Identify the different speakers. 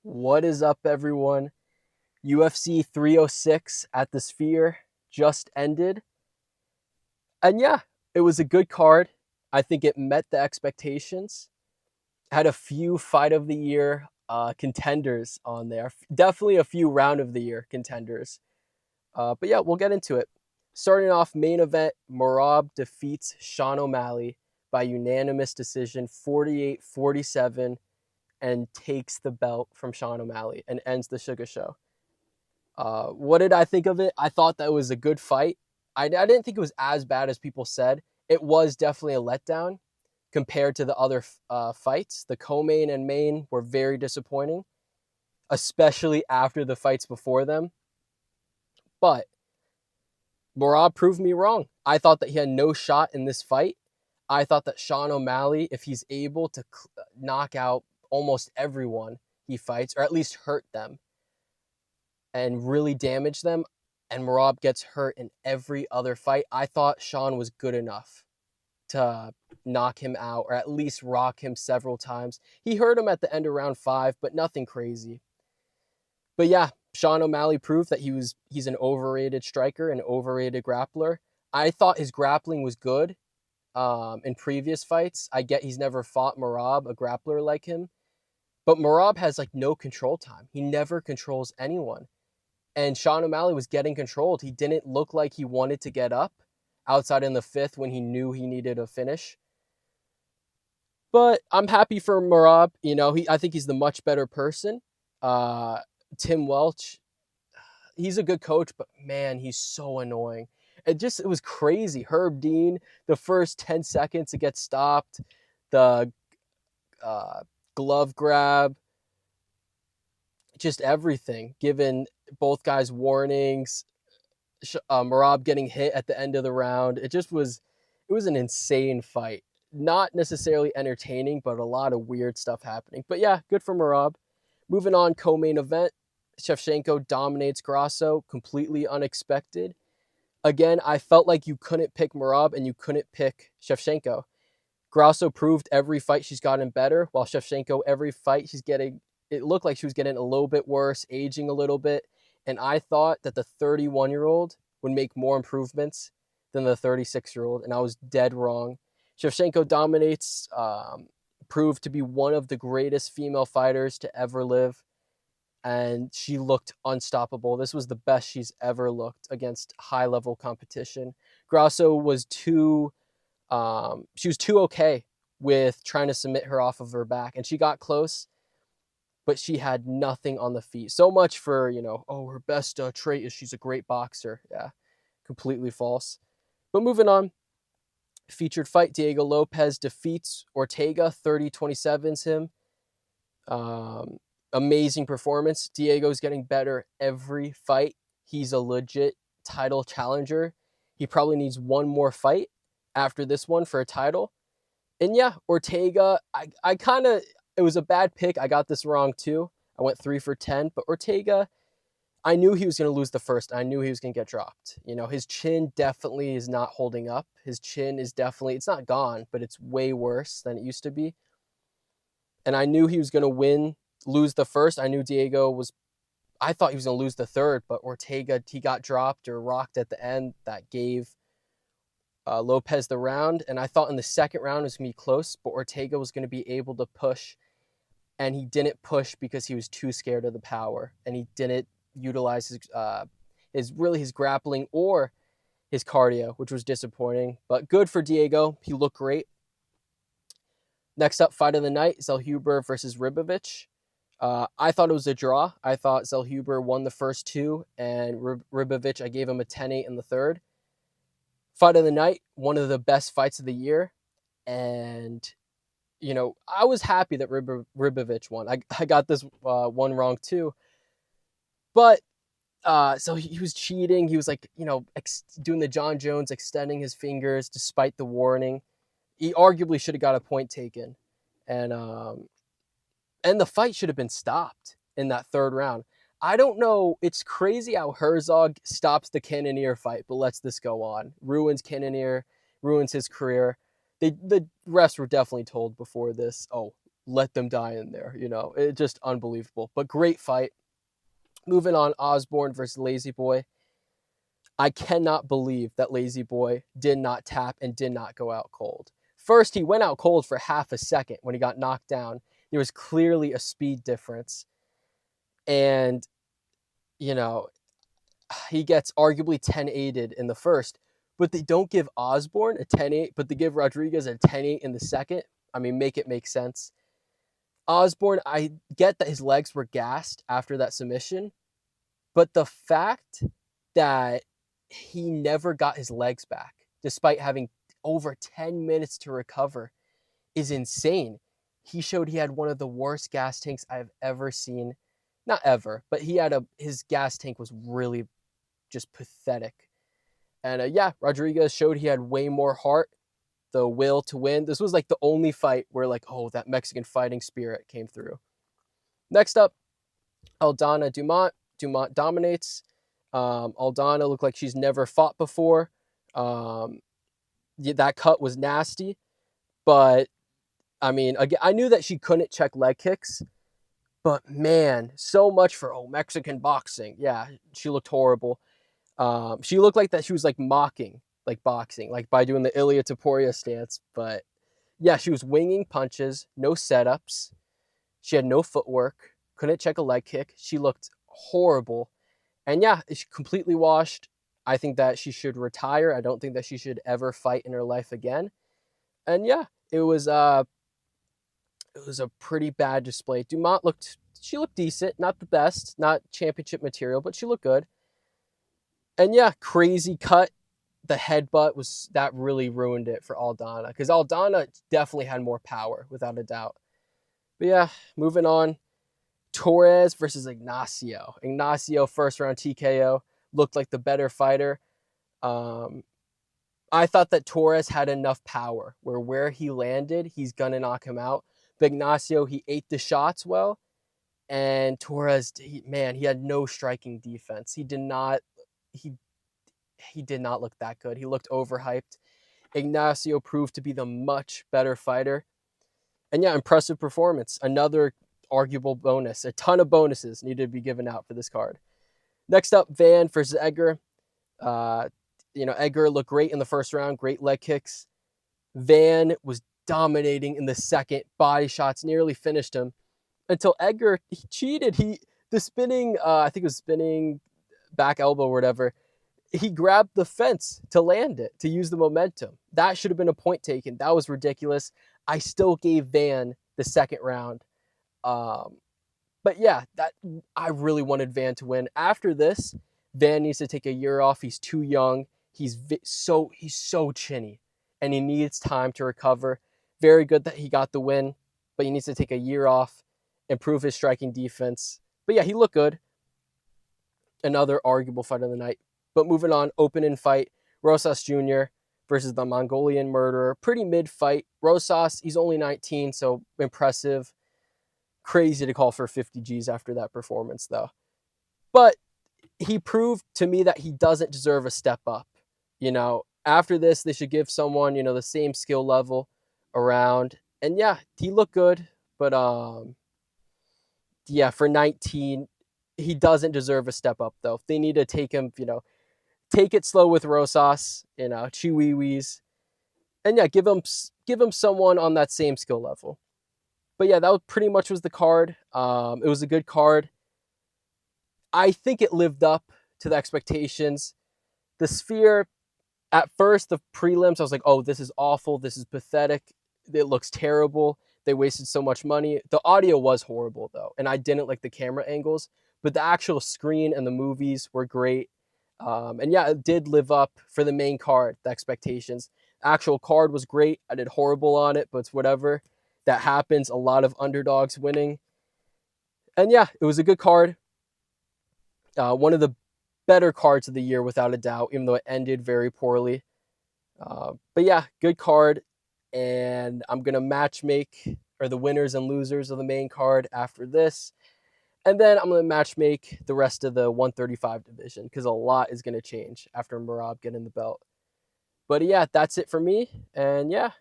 Speaker 1: What is up, everyone? UFC 306 at the Sphere just ended. And yeah, it was a good card. I think it met the expectations. Had a few fight of the year contenders on there. Definitely a few round of the year contenders. But yeah, we'll get into it. Starting off, main event, Merab defeats Sean O'Malley by unanimous decision 48-47 and takes the belt from Sean O'Malley and ends the Sugar Show. What did I think of it? I thought that was a good fight. I didn't think it was as bad as people said. It was definitely a letdown compared to the other fights. The co-main and main were very disappointing, especially after the fights before them. But Merab proved me wrong. I thought that he had no shot in this fight. I thought that Sean O'Malley, if he's able to knock out almost everyone he fights, or at least hurt them, and really damage them, and Merab gets hurt in every other fight, I thought Sean was good enough to knock him out or at least rock him several times. He hurt him at the end of round 5, but nothing crazy. But yeah, Sean O'Malley proved that he's an overrated striker, an overrated grappler. I thought his grappling was good in previous fights. I get he's never fought Merab, a grappler like him. But Merab has like no control time. He never controls anyone. And Sean O'Malley was getting controlled. He didn't look like he wanted to get up outside in the 5th when he knew he needed a finish. But I'm happy for Merab. You know, I think he's the much better person. Tim Welch, he's a good coach, but man, he's so annoying. It was crazy. Herb Dean, the first 10 seconds to get stopped, the glove grab, just everything, given both guys warnings, Merab getting hit at the end of the round. It was an insane fight. Not necessarily entertaining, but a lot of weird stuff happening. But yeah, good for Merab. Moving on, co-main event, Shevchenko dominates Grasso, completely unexpected. Again, I felt like you couldn't pick Merab and you couldn't pick Shevchenko. Grasso proved every fight she's gotten better, while Shevchenko, every fight it looked like she was getting a little bit worse, aging a little bit. And I thought that the 31-year-old would make more improvements than the 36-year-old, and I was dead wrong. Shevchenko dominates, proved to be one of the greatest female fighters to ever live, and she looked unstoppable. This was the best she's ever looked against high-level competition. Grasso was too okay with trying to submit her off of her back, and she got close, but she had nothing on the feet. So much for, her best trait is she's a great boxer. Yeah, completely false. But moving on, featured fight, Diego Lopes defeats Ortega, 30-27's him. Amazing performance. Diego's getting better every fight. He's a legit title challenger. He probably needs one more fight after this one for a title. And yeah, Ortega, it was a bad pick. I got this wrong too. I went 3 for 10, but Ortega, I knew he was going to lose the first. I knew he was going to get dropped. His chin definitely is not holding up. His chin is it's not gone, but it's way worse than it used to be. And I knew he was going to lose the first. I thought he was going to lose the third, but Ortega, he got dropped or rocked at the end. That gave Lopes the round. And I thought in the second round it was going to be close, but Ortega was going to be able to push. And he didn't push because he was too scared of the power. And he didn't utilize his grappling or his cardio, which was disappointing. But good for Diego. He looked great. Next up, fight of the night, Zellhuber versus Ribovics. I thought it was a draw. I thought Zellhuber won the first 2, and Ribovics, I gave him a 10-8 in the third. Fight of the night, one of the best fights of the year. And, I was happy that Ribovics won. I got this one wrong too. But, so he was cheating. He was doing the John Jones, extending his fingers despite the warning. He arguably should have got a point taken. And the fight should have been stopped in that third round. I don't know. It's crazy how Herzog stops the Cannonier fight, but lets this go on. Ruins Cannonier, ruins his career. The refs were definitely told before this, oh, let them die in there. It's just unbelievable. But great fight. Moving on, Osbourne versus Lazy Boy. I cannot believe that Lazy Boy did not tap and did not go out cold. First, he went out cold for half a second when he got knocked down. There was clearly a speed difference. And, he gets arguably 10-8'd in the first. But they don't give Osbourne a 10-8, but they give Rodriguez a 10-8 in the second. I mean, make it make sense. Osbourne, I get that his legs were gassed after that submission. But the fact that he never got his legs back, despite having over 10 minutes to recover, is insane. He showed he had one of the worst gas tanks I've ever seen. Not ever, but his gas tank was really just pathetic. And Rodriguez showed he had way more heart, the will to win. This was like the only fight where that Mexican fighting spirit came through. Next up, Aldana Dumont. Dumont dominates. Aldana looked like she's never fought before. That cut was nasty. But, I mean, again, I knew that she couldn't check leg kicks. But, man, so much for Mexican boxing. Yeah, she looked horrible. She looked like that she was mocking boxing, by doing the Ilia Topuria stance. But yeah, she was winging punches, no setups. She had no footwork, couldn't check a leg kick. She looked horrible. And yeah, she completely washed. I think that she should retire. I don't think that she should ever fight in her life again. And yeah, it was a pretty bad display. Dumont looked decent, not the best, not championship material, but she looked good. And yeah, crazy cut. The headbutt that really ruined it for Aldana, because Aldana definitely had more power, without a doubt. But yeah, moving on. Torres versus Ignacio. Ignacio, first round TKO, looked like the better fighter. I thought that Torres had enough power where he landed, he's going to knock him out. But Ignacio, he ate the shots well. And Torres, he had no striking defense. He did not look that good. He looked overhyped. Ignacio proved to be the much better fighter. And yeah, impressive performance. Another arguable bonus. A ton of bonuses needed to be given out for this card. Next up, Van versus Edgar. Edgar looked great in the first round. Great leg kicks. Van was dominating in the second. Body shots nearly finished him. Until Edgar, he cheated. The spinning, I think it was spinning back elbow or whatever. He grabbed the fence to land it, to use the momentum. That should have been a point taken. That was ridiculous. I still gave Van the second round. But yeah, I really wanted Van to win. After this, Van needs to take a year off. He's too young. He's so chinny, and he needs time to recover. Very good that he got the win, but he needs to take a year off, improve his striking defense. But yeah, he looked good. Another arguable fight of the night. But moving on, opening fight, Rosas Jr. versus the Mongolian Murderer. Pretty mid fight. Rosas, he's only 19, so impressive. Crazy to call for 50 Gs after that performance, though. But he proved to me that he doesn't deserve a step up. After this, they should give someone, the same skill level around. And yeah, he looked good. But for 19, he doesn't deserve a step up, though. They need to take him, take it slow with Rosas, Chihuihuis. And yeah, give him someone on that same skill level. But yeah, that pretty much was the card. It was a good card. I think it lived up to the expectations. The Sphere, at first, the prelims, I was like, oh, this is awful. This is pathetic. It looks terrible. They wasted so much money. The audio was horrible, though, and I didn't like the camera angles. But the actual screen and the movies were great. And yeah, it did live up for the main card, the expectations. Actual card was great. I did horrible on it, but it's whatever. That happens. A lot of underdogs winning. And yeah, it was a good card. One of the better cards of the year, without a doubt, even though it ended very poorly. But yeah, good card. And I'm going to matchmake the winners and losers of the main card after this. And then I'm going to matchmake the rest of the 135 division, because a lot is going to change after Merab getting the belt. But yeah, that's it for me. And yeah,